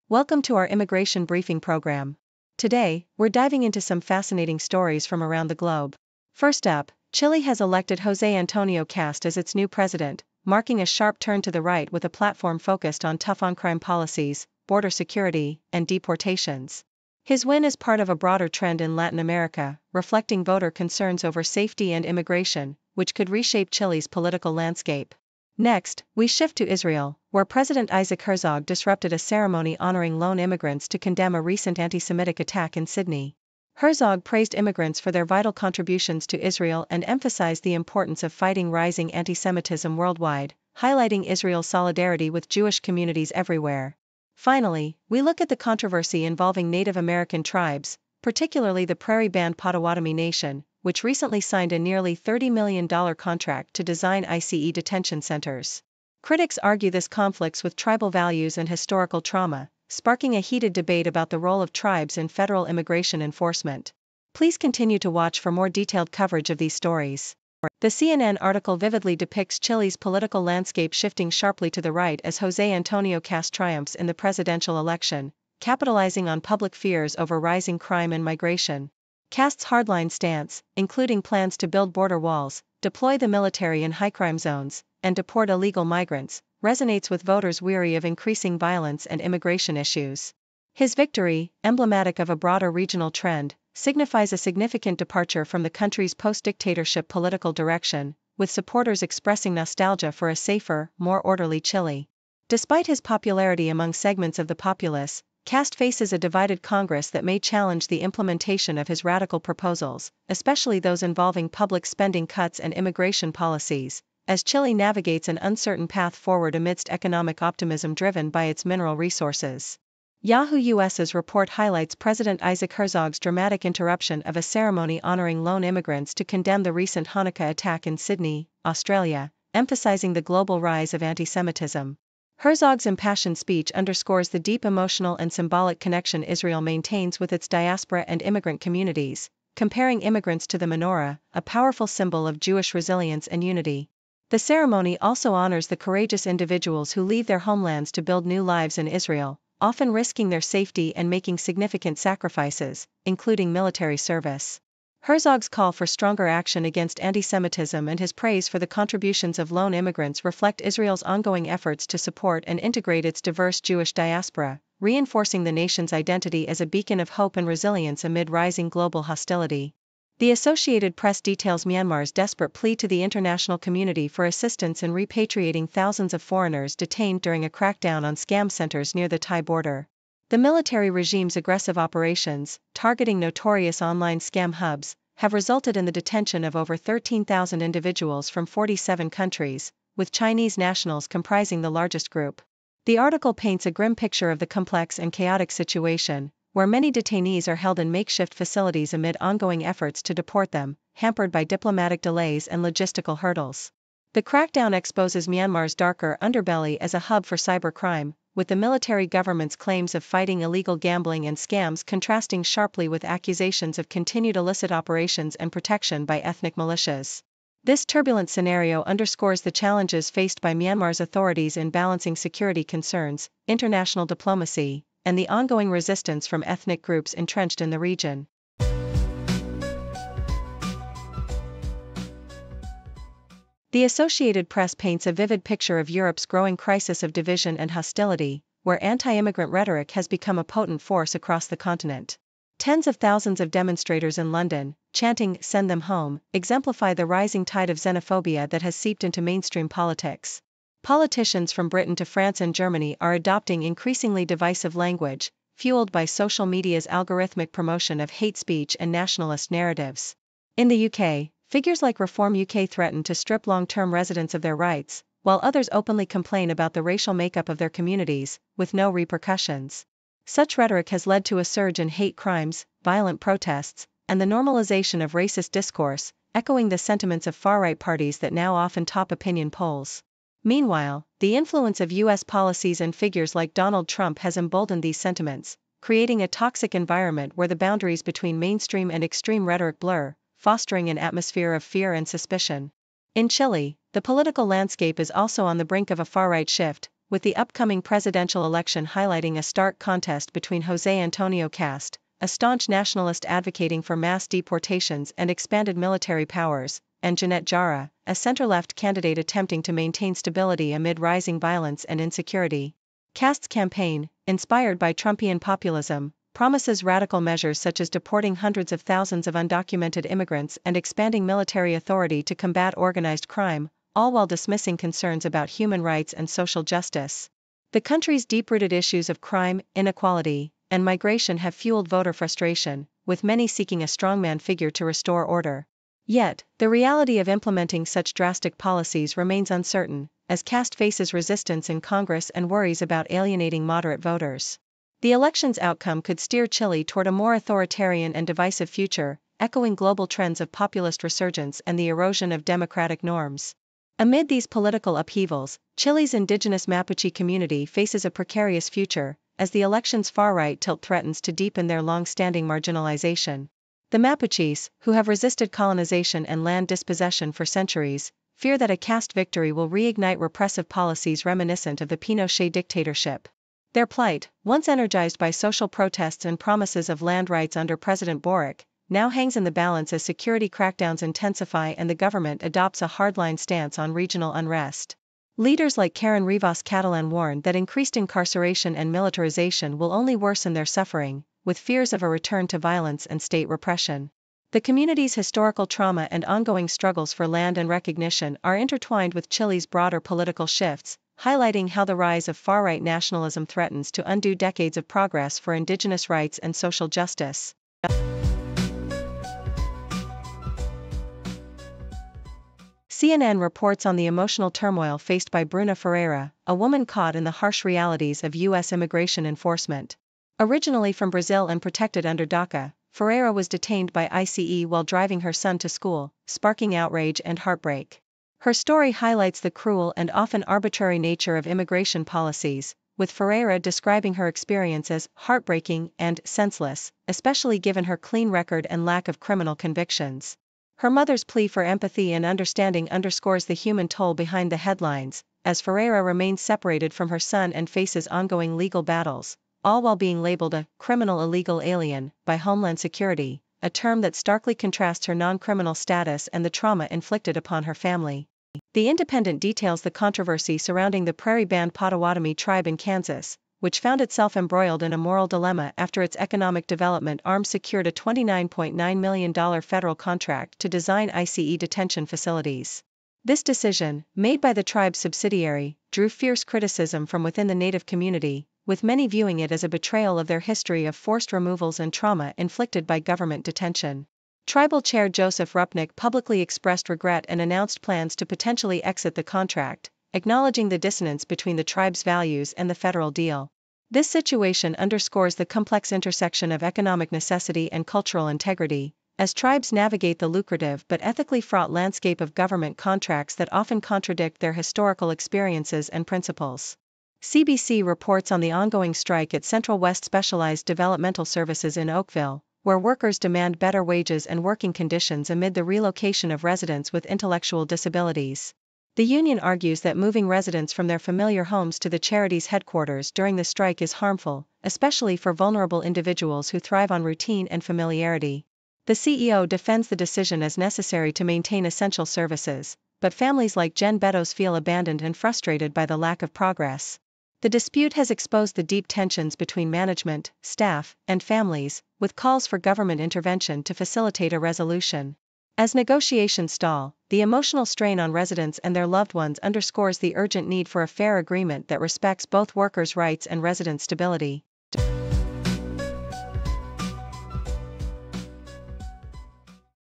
Welcome to our immigration briefing program. Today, we're diving into some fascinating stories from around the globe. First up, Chile has elected José Antonio Kast as its new president, marking a sharp turn to the right with a platform focused on tough-on-crime policies, border security, and deportations. His win is part of a broader trend in Latin America, reflecting voter concerns over safety and immigration, which could reshape Chile's political landscape. Next, we shift to Israel, where President Isaac Herzog disrupted a ceremony honoring lone immigrants to condemn a recent antisemitic attack in Sydney. Herzog praised immigrants for their vital contributions to Israel and emphasized the importance of fighting rising antisemitism worldwide, highlighting Israel's solidarity with Jewish communities everywhere. Finally, we look at the controversy involving Native American tribes, particularly the Prairie-Band Potawatomi Nation, which recently signed a nearly $30 million contract to design ICE detention centers. Critics argue this conflicts with tribal values and historical trauma, sparking a heated debate about the role of tribes in federal immigration enforcement. Please continue to watch for more detailed coverage of these stories. The CNN article vividly depicts Chile's political landscape shifting sharply to the right as José Antonio Kast triumphs in the presidential election, capitalizing on public fears over rising crime and migration. Kast's hardline stance, including plans to build border walls, deploy the military in high-crime zones, and deport illegal migrants, resonates with voters weary of increasing violence and immigration issues. His victory, emblematic of a broader regional trend, signifies a significant departure from the country's post-dictatorship political direction, with supporters expressing nostalgia for a safer, more orderly Chile. Despite his popularity among segments of the populace, Kast faces a divided Congress that may challenge the implementation of his radical proposals, especially those involving public spending cuts and immigration policies, as Chile navigates an uncertain path forward amidst economic optimism driven by its mineral resources. Yahoo US's report highlights President Isaac Herzog's dramatic interruption of a ceremony honoring lone immigrants to condemn the recent Hanukkah attack in Sydney, Australia, emphasizing the global rise of antisemitism. Herzog's impassioned speech underscores the deep emotional and symbolic connection Israel maintains with its diaspora and immigrant communities, comparing immigrants to the menorah, a powerful symbol of Jewish resilience and unity. The ceremony also honors the courageous individuals who leave their homelands to build new lives in Israel, often risking their safety and making significant sacrifices, including military service. Herzog's call for stronger action against antisemitism and his praise for the contributions of lone immigrants reflect Israel's ongoing efforts to support and integrate its diverse Jewish diaspora, reinforcing the nation's identity as a beacon of hope and resilience amid rising global hostility. The Associated Press details Myanmar's desperate plea to the international community for assistance in repatriating thousands of foreigners detained during a crackdown on scam centers near the Thai border. The military regime's aggressive operations, targeting notorious online scam hubs, have resulted in the detention of over 13,000 individuals from 47 countries, with Chinese nationals comprising the largest group. The article paints a grim picture of the complex and chaotic situation, where many detainees are held in makeshift facilities amid ongoing efforts to deport them, hampered by diplomatic delays and logistical hurdles. The crackdown exposes Myanmar's darker underbelly as a hub for cybercrime, with the military government's claims of fighting illegal gambling and scams contrasting sharply with accusations of continued illicit operations and protection by ethnic militias. This turbulent scenario underscores the challenges faced by Myanmar's authorities in balancing security concerns, international diplomacy, and the ongoing resistance from ethnic groups entrenched in the region. The Associated Press paints a vivid picture of Europe's growing crisis of division and hostility, where anti-immigrant rhetoric has become a potent force across the continent. Tens of thousands of demonstrators in London, chanting "Send them home," exemplify the rising tide of xenophobia that has seeped into mainstream politics. Politicians from Britain to France and Germany are adopting increasingly divisive language, fueled by social media's algorithmic promotion of hate speech and nationalist narratives. In the UK, figures like Reform UK threaten to strip long-term residents of their rights, while others openly complain about the racial makeup of their communities, with no repercussions. Such rhetoric has led to a surge in hate crimes, violent protests, and the normalization of racist discourse, echoing the sentiments of far-right parties that now often top opinion polls. Meanwhile, the influence of U.S. policies and figures like Donald Trump has emboldened these sentiments, creating a toxic environment where the boundaries between mainstream and extreme rhetoric blur, fostering an atmosphere of fear and suspicion. In Chile, the political landscape is also on the brink of a far-right shift, with the upcoming presidential election highlighting a stark contest between José Antonio Kast, a staunch nationalist advocating for mass deportations and expanded military powers, and Janet Jara, a center-left candidate attempting to maintain stability amid rising violence and insecurity. Kast's campaign, inspired by Trumpian populism, promises radical measures such as deporting hundreds of thousands of undocumented immigrants and expanding military authority to combat organized crime, all while dismissing concerns about human rights and social justice. The country's deep-rooted issues of crime, inequality, and migration have fueled voter frustration, with many seeking a strongman figure to restore order. Yet, the reality of implementing such drastic policies remains uncertain, as Kast faces resistance in Congress and worries about alienating moderate voters. The election's outcome could steer Chile toward a more authoritarian and divisive future, echoing global trends of populist resurgence and the erosion of democratic norms. Amid these political upheavals, Chile's indigenous Mapuche community faces a precarious future, as the election's far-right tilt threatens to deepen their long-standing marginalization. The Mapuches, who have resisted colonization and land dispossession for centuries, fear that a Kast victory will reignite repressive policies reminiscent of the Pinochet dictatorship. Their plight, once energized by social protests and promises of land rights under President Boric, now hangs in the balance as security crackdowns intensify and the government adopts a hardline stance on regional unrest. Leaders like Karen Rivas Catalan warn that increased incarceration and militarization will only worsen their suffering, with fears of a return to violence and state repression. The community's historical trauma and ongoing struggles for land and recognition are intertwined with Chile's broader political shifts, highlighting how the rise of far-right nationalism threatens to undo decades of progress for indigenous rights and social justice. CNN reports on the emotional turmoil faced by Bruna Ferreira, a woman caught in the harsh realities of U.S. immigration enforcement. Originally from Brazil and protected under DACA, Ferreira was detained by ICE while driving her son to school, sparking outrage and heartbreak. Her story highlights the cruel and often arbitrary nature of immigration policies, with Ferreira describing her experience as heartbreaking and senseless, especially given her clean record and lack of criminal convictions. Her mother's plea for empathy and understanding underscores the human toll behind the headlines, as Ferreira remains separated from her son and faces ongoing legal battles, all while being labeled a criminal illegal alien by Homeland Security, a term that starkly contrasts her non-criminal status and the trauma inflicted upon her family. The Independent details the controversy surrounding the Prairie-Band Potawatomi tribe in Kansas, which found itself embroiled in a moral dilemma after its economic development arm secured a $29.9 million federal contract to design ICE detention facilities. This decision, made by the tribe's subsidiary, drew fierce criticism from within the Native community, with many viewing it as a betrayal of their history of forced removals and trauma inflicted by government detention. Tribal Chair Joseph Rupnick publicly expressed regret and announced plans to potentially exit the contract, acknowledging the dissonance between the tribe's values and the federal deal. This situation underscores the complex intersection of economic necessity and cultural integrity, as tribes navigate the lucrative but ethically fraught landscape of government contracts that often contradict their historical experiences and principles. CBC reports on the ongoing strike at Central West Specialized Developmental Services in Oakville, where workers demand better wages and working conditions amid the relocation of residents with intellectual disabilities. The union argues that moving residents from their familiar homes to the charity's headquarters during the strike is harmful, especially for vulnerable individuals who thrive on routine and familiarity. The CEO defends the decision as necessary to maintain essential services, but families like Jen Beddoes feel abandoned and frustrated by the lack of progress. The dispute has exposed the deep tensions between management, staff, and families, with calls for government intervention to facilitate a resolution. As negotiations stall, the emotional strain on residents and their loved ones underscores the urgent need for a fair agreement that respects both workers' rights and resident stability.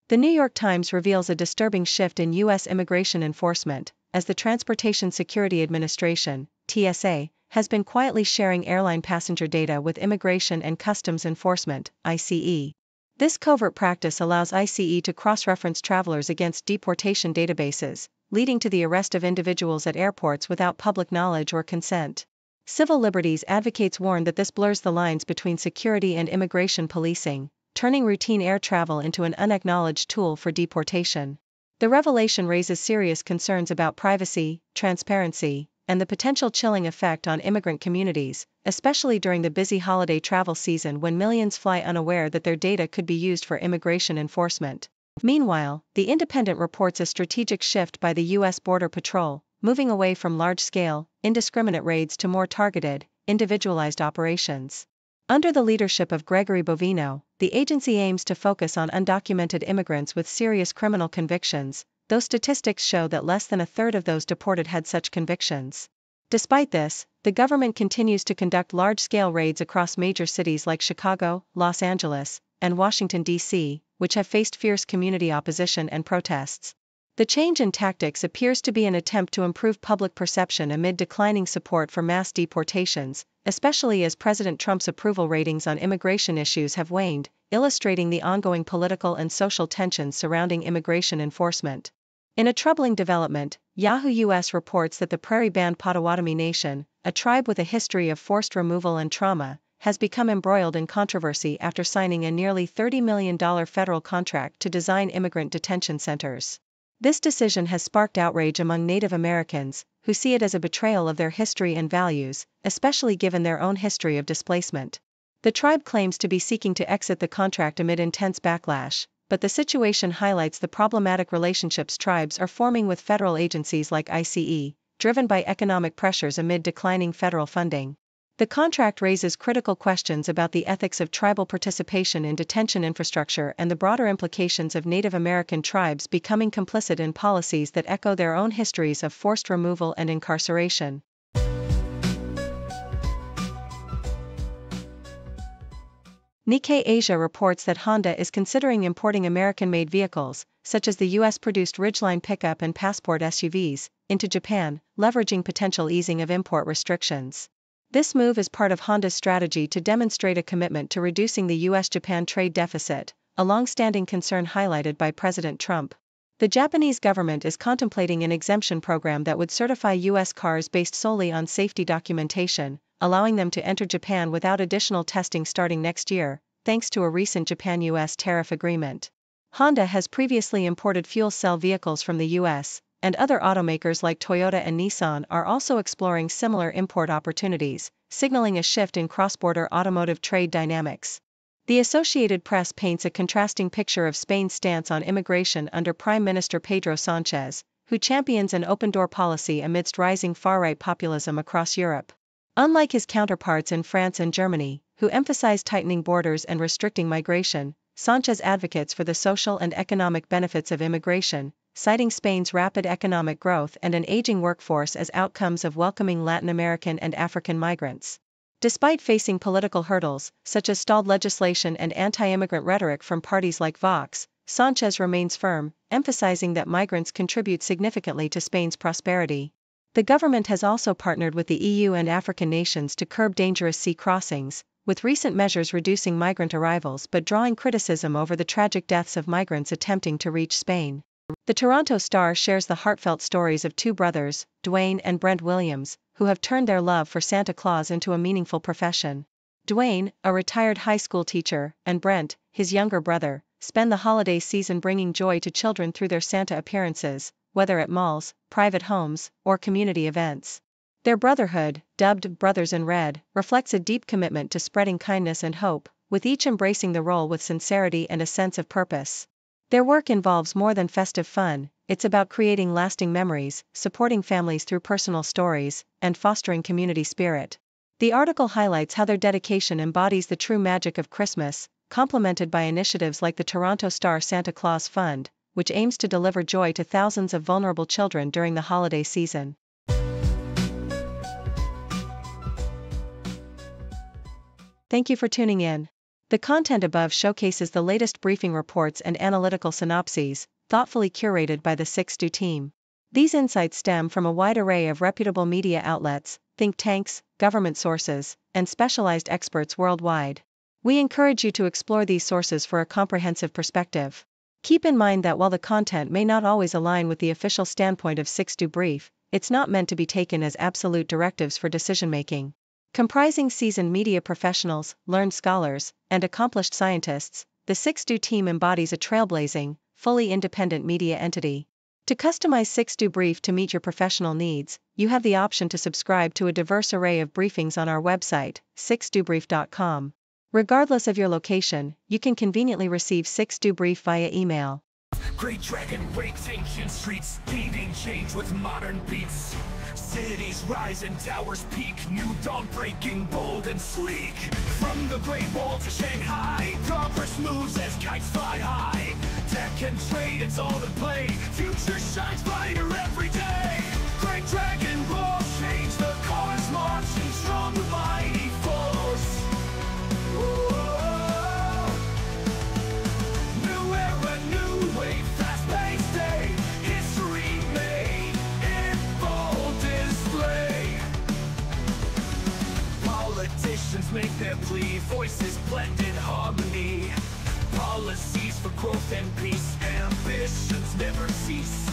The New York Times reveals a disturbing shift in U.S. immigration enforcement, as the Transportation Security Administration, TSA, has been quietly sharing airline passenger data with Immigration and Customs Enforcement, ICE. This covert practice allows ICE to cross-reference travelers against deportation databases, leading to the arrest of individuals at airports without public knowledge or consent. Civil liberties advocates warn that this blurs the lines between security and immigration policing, turning routine air travel into an unacknowledged tool for deportation. The revelation raises serious concerns about privacy, transparency, and the potential chilling effect on immigrant communities, especially during the busy holiday travel season when millions fly unaware that their data could be used for immigration enforcement. Meanwhile, The Independent reports a strategic shift by the U.S. Border Patrol, moving away from large-scale, indiscriminate raids to more targeted, individualized operations. Under the leadership of Gregory Bovino, the agency aims to focus on undocumented immigrants with serious criminal convictions, though statistics show that less than a third of those deported had such convictions. Despite this, the government continues to conduct large-scale raids across major cities like Chicago, Los Angeles, and Washington, D.C., which have faced fierce community opposition and protests. The change in tactics appears to be an attempt to improve public perception amid declining support for mass deportations, especially as President Trump's approval ratings on immigration issues have waned, illustrating the ongoing political and social tensions surrounding immigration enforcement. In a troubling development, Yahoo US reports that the Prairie Band Potawatomi Nation, a tribe with a history of forced removal and trauma, has become embroiled in controversy after signing a nearly $30 million federal contract to design immigrant detention centers. This decision has sparked outrage among Native Americans, who see it as a betrayal of their history and values, especially given their own history of displacement. The tribe claims to be seeking to exit the contract amid intense backlash, but the situation highlights the problematic relationships tribes are forming with federal agencies like ICE, driven by economic pressures amid declining federal funding. The contract raises critical questions about the ethics of tribal participation in detention infrastructure and the broader implications of Native American tribes becoming complicit in policies that echo their own histories of forced removal and incarceration. Nikkei Asia reports that Honda is considering importing American-made vehicles, such as the US-produced Ridgeline pickup and Passport SUVs, into Japan, leveraging potential easing of import restrictions. This move is part of Honda's strategy to demonstrate a commitment to reducing the US-Japan trade deficit, a long-standing concern highlighted by President Trump. The Japanese government is contemplating an exemption program that would certify US cars based solely on safety documentation, allowing them to enter Japan without additional testing starting next year, thanks to a recent Japan-US tariff agreement. Honda has previously imported fuel cell vehicles from the US, and other automakers like Toyota and Nissan are also exploring similar import opportunities, signaling a shift in cross-border automotive trade dynamics. The Associated Press paints a contrasting picture of Spain's stance on immigration under Prime Minister Pedro Sánchez, who champions an open-door policy amidst rising far-right populism across Europe. Unlike his counterparts in France and Germany, who emphasize tightening borders and restricting migration, Sánchez advocates for the social and economic benefits of immigration, citing Spain's rapid economic growth and an aging workforce as outcomes of welcoming Latin American and African migrants. Despite facing political hurdles, such as stalled legislation and anti-immigrant rhetoric from parties like Vox, Sánchez remains firm, emphasizing that migrants contribute significantly to Spain's prosperity. The government has also partnered with the EU and African nations to curb dangerous sea crossings, with recent measures reducing migrant arrivals but drawing criticism over the tragic deaths of migrants attempting to reach Spain. The Toronto Star shares the heartfelt stories of two brothers, Dwayne and Brent Williams, who have turned their love for Santa Claus into a meaningful profession. Dwayne, a retired high school teacher, and Brent, his younger brother, spend the holiday season bringing joy to children through their Santa appearances, whether at malls, private homes, or community events. Their brotherhood, dubbed Brothers in Red, reflects a deep commitment to spreading kindness and hope, with each embracing the role with sincerity and a sense of purpose. Their work involves more than festive fun, it's about creating lasting memories, supporting families through personal stories, and fostering community spirit. The article highlights how their dedication embodies the true magic of Christmas, complemented by initiatives like the Toronto Star Santa Claus Fund, which aims to deliver joy to thousands of vulnerable children during the holiday season. Thank you for tuning in. The content above showcases the latest briefing reports and analytical synopses, thoughtfully curated by the 6Do team. These insights stem from a wide array of reputable media outlets, think tanks, government sources, and specialized experts worldwide. We encourage you to explore these sources for a comprehensive perspective. Keep in mind that while the content may not always align with the official standpoint of 6Do Brief, it's not meant to be taken as absolute directives for decision-making. Comprising seasoned media professionals, learned scholars, and accomplished scientists, the 6Do team embodies a trailblazing, fully independent media entity. To customize 6Do Brief to meet your professional needs, you have the option to subscribe to a diverse array of briefings on our website, 6dobrief.com. Regardless of your location, you can conveniently receive 6Do Brief via email. Great dragon wakes ancient streets, leading change with modern beats. Cities rise and towers peak, new dawn breaking, bold and sleek. From the Great Wall to Shanghai, progress moves as kites fly high. Tech and trade, it's all in play, future shines brighter every day. Great dragon roar, change the cars, marching strong with mighty force. Whoa. New era, new wave, fast-paced day, history made in full display. Politicians make their plea, voices blend in harmony. Policies for growth and peace, ambitions never cease.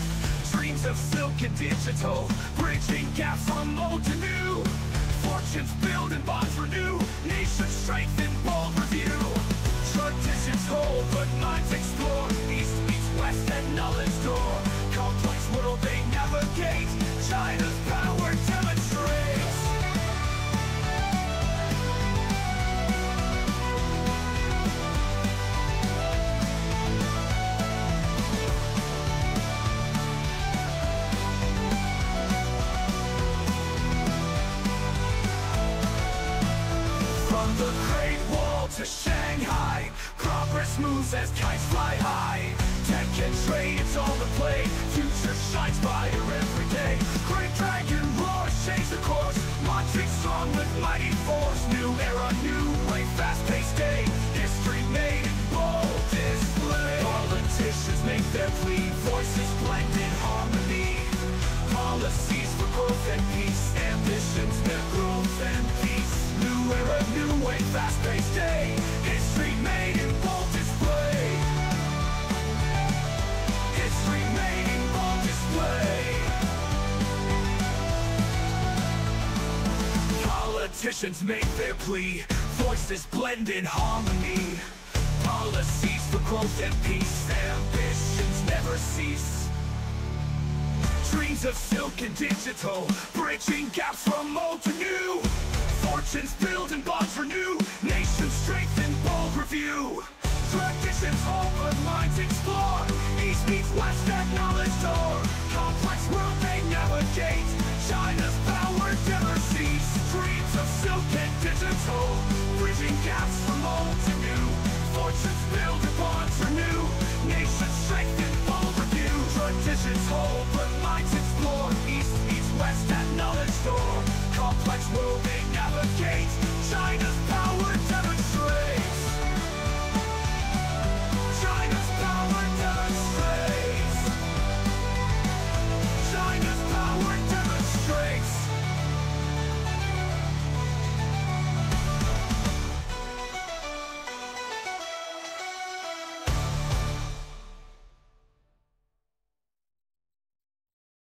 Dreams of silk and digital, bridging gaps from old to new. Fortunes build and bonds renew, nations strengthen, bold review. Traditions hold, but minds explore. East meets west and knowledge door. Complex world they navigate, China's power demonstrates. From the Great Wall to Shanghai, progress moves as kites fly high. Tech and trade, it's all the play, future shines brighter every day. Great dragon roars, change the course, marching strong with mighty force. New era, new way, fast-paced day, history made in bold display. Politicians make their plea, voices blend in harmony. Policies for growth and peace, ambitions their growth and peace. New era, new way, fast-paced day, history made in bold display. History made in bold display. Politicians make their plea, voices blend in harmony. Policies for growth and peace, ambitions never cease. Dreams of silk and digital, bridging gaps from old to new. Fortunes build and bonds renew, nations strengthen, bold review. Traditions hold but minds explore, east meets west at knowledge door. Complex world they navigate, China's power never cease. Dreams of silk and digital, bridging gaps from old to new. Fortunes build and bonds renew, nations strengthen, bold review. Traditions hold but minds explore, east meets west at knowledge door. Complex world they navigate, China's power